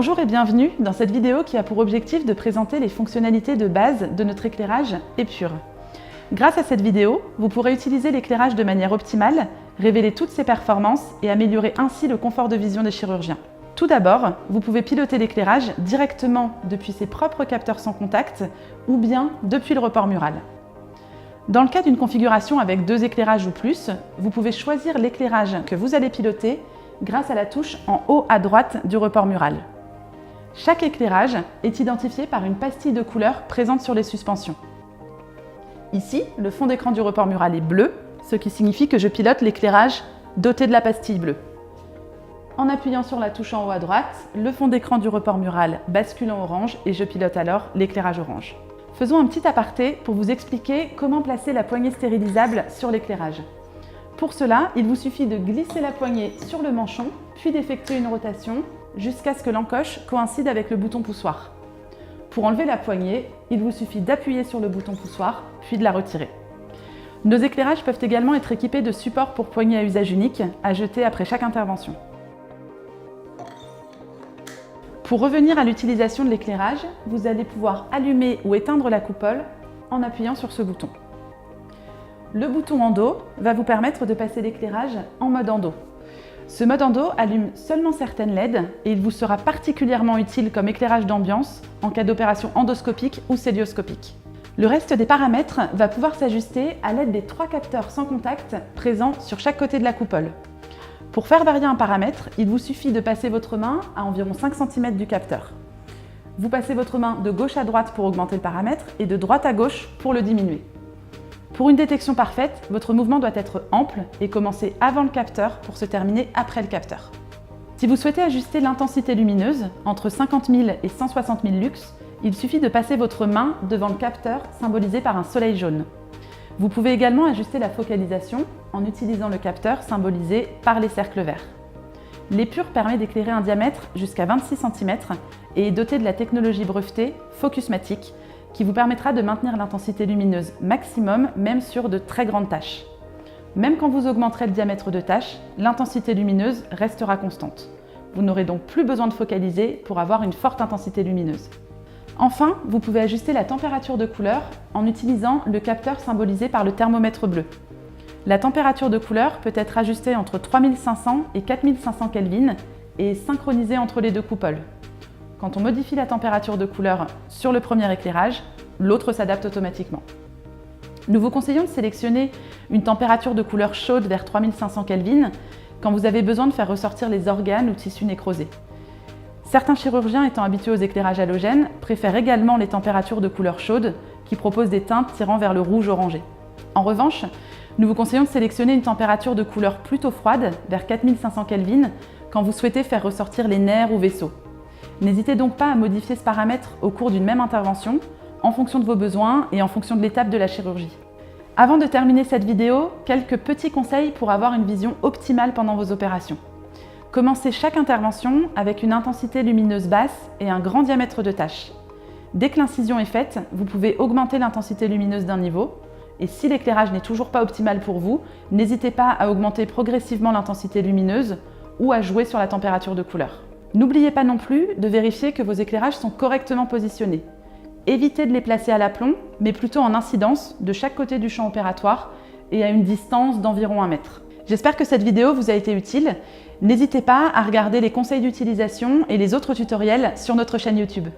Bonjour et bienvenue dans cette vidéo qui a pour objectif de présenter les fonctionnalités de base de notre éclairage Epure. Grâce à cette vidéo, vous pourrez utiliser l'éclairage de manière optimale, révéler toutes ses performances et améliorer ainsi le confort de vision des chirurgiens. Tout d'abord, vous pouvez piloter l'éclairage directement depuis ses propres capteurs sans contact ou bien depuis le report mural. Dans le cas d'une configuration avec 2 éclairages ou plus, vous pouvez choisir l'éclairage que vous allez piloter grâce à la touche en haut à droite du report mural. Chaque éclairage est identifié par une pastille de couleur présente sur les suspensions. Ici, le fond d'écran du report mural est bleu, ce qui signifie que je pilote l'éclairage doté de la pastille bleue. En appuyant sur la touche en haut à droite, le fond d'écran du report mural bascule en orange et je pilote alors l'éclairage orange. Faisons un petit aparté pour vous expliquer comment placer la poignée stérilisable sur l'éclairage. Pour cela, il vous suffit de glisser la poignée sur le manchon, puis d'effectuer une rotation jusqu'à ce que l'encoche coïncide avec le bouton poussoir. Pour enlever la poignée, il vous suffit d'appuyer sur le bouton poussoir, puis de la retirer. Nos éclairages peuvent également être équipés de supports pour poignées à usage unique, à jeter après chaque intervention. Pour revenir à l'utilisation de l'éclairage, vous allez pouvoir allumer ou éteindre la coupole en appuyant sur ce bouton. Le bouton endo va vous permettre de passer l'éclairage en mode endo. Ce mode endo allume seulement certaines LED et il vous sera particulièrement utile comme éclairage d'ambiance en cas d'opération endoscopique ou cœlioscopique. Le reste des paramètres va pouvoir s'ajuster à l'aide des 3 capteurs sans contact présents sur chaque côté de la coupole. Pour faire varier un paramètre, il vous suffit de passer votre main à environ 5 cm du capteur. Vous passez votre main de gauche à droite pour augmenter le paramètre et de droite à gauche pour le diminuer. Pour une détection parfaite, votre mouvement doit être ample et commencer avant le capteur pour se terminer après le capteur. Si vous souhaitez ajuster l'intensité lumineuse entre 50 000 et 160 000 lux, il suffit de passer votre main devant le capteur symbolisé par un soleil jaune. Vous pouvez également ajuster la focalisation en utilisant le capteur symbolisé par les cercles verts. L'Epure permet d'éclairer un diamètre jusqu'à 26 cm et est doté de la technologie brevetée Focusmatic qui vous permettra de maintenir l'intensité lumineuse maximum même sur de très grandes tâches. Même quand vous augmenterez le diamètre de tâche, l'intensité lumineuse restera constante. Vous n'aurez donc plus besoin de focaliser pour avoir une forte intensité lumineuse. Enfin, vous pouvez ajuster la température de couleur en utilisant le capteur symbolisé par le thermomètre bleu. La température de couleur peut être ajustée entre 3500 et 4500 Kelvin et synchronisée entre les 2 coupoles. Quand on modifie la température de couleur sur le premier éclairage, l'autre s'adapte automatiquement. Nous vous conseillons de sélectionner une température de couleur chaude vers 3500 Kelvin quand vous avez besoin de faire ressortir les organes ou tissus nécrosés. Certains chirurgiens étant habitués aux éclairages halogènes préfèrent également les températures de couleur chaude qui proposent des teintes tirant vers le rouge orangé. En revanche, nous vous conseillons de sélectionner une température de couleur plutôt froide vers 4500 Kelvin quand vous souhaitez faire ressortir les nerfs ou vaisseaux. N'hésitez donc pas à modifier ce paramètre au cours d'une même intervention, en fonction de vos besoins et en fonction de l'étape de la chirurgie. Avant de terminer cette vidéo, quelques petits conseils pour avoir une vision optimale pendant vos opérations. Commencez chaque intervention avec une intensité lumineuse basse et un grand diamètre de tâche. Dès que l'incision est faite, vous pouvez augmenter l'intensité lumineuse d'un niveau, et si l'éclairage n'est toujours pas optimal pour vous, n'hésitez pas à augmenter progressivement l'intensité lumineuse ou à jouer sur la température de couleur. N'oubliez pas non plus de vérifier que vos éclairages sont correctement positionnés. Évitez de les placer à l'aplomb, mais plutôt en incidence de chaque côté du champ opératoire et à une distance d'environ 1 mètre. J'espère que cette vidéo vous a été utile. N'hésitez pas à regarder les conseils d'utilisation et les autres tutoriels sur notre chaîne YouTube.